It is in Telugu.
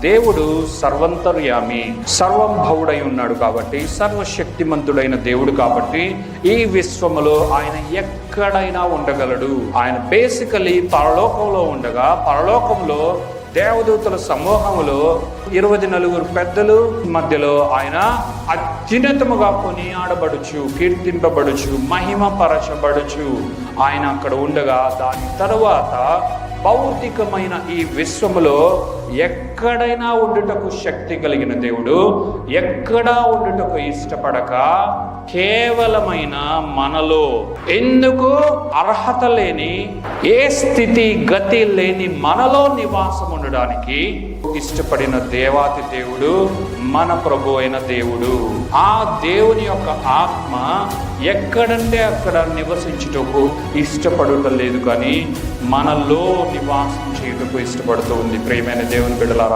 దేవుడు సర్వంతర్యామి, సర్వంభవుడై ఉన్నాడు కాబట్టి, సర్వశక్తిమంతుడైన దేవుడు కాబట్టి ఈ విశ్వములో ఆయన ఎక్కడైనా ఉండగలడు. ఆయన బేసికలీ పరలోకంలో ఉండగా, పరలోకంలో దేవదూతల సమూహములో 24 పెద్దలు మధ్యలో ఆయన అత్యున్నతముగా కొనియాడబడుచు, కీర్తింపబడుచు, మహిమపరచబడుచు ఆయన అక్కడ ఉండగా, దాని తరువాత భౌతికమైన ఈ విశ్వములో ఎక్కడైనా ఉండుటకు శక్తి కలిగిన దేవుడు, ఎక్కడా ఉండుటకు ఇష్టపడక కేవలమైన మనలో, ఎందుకు అర్హత లేని, ఏ స్థితి గతి లేని మనలో నివాసం ఉండడానికి ఇష్టపడిన దేవాతి దేవుడు మన ప్రభు అయిన దేవుడు. ఆ దేవుని యొక్క ఆత్మ ఎక్కడంటే అక్కడ నివసించుటకు ఇష్టపడటం లేదు, కానీ మనలో నివాసం చేయుటకు ఇష్టపడుతూ ఉంది. ప్రియమైన దేవుని బిడ్డలారా,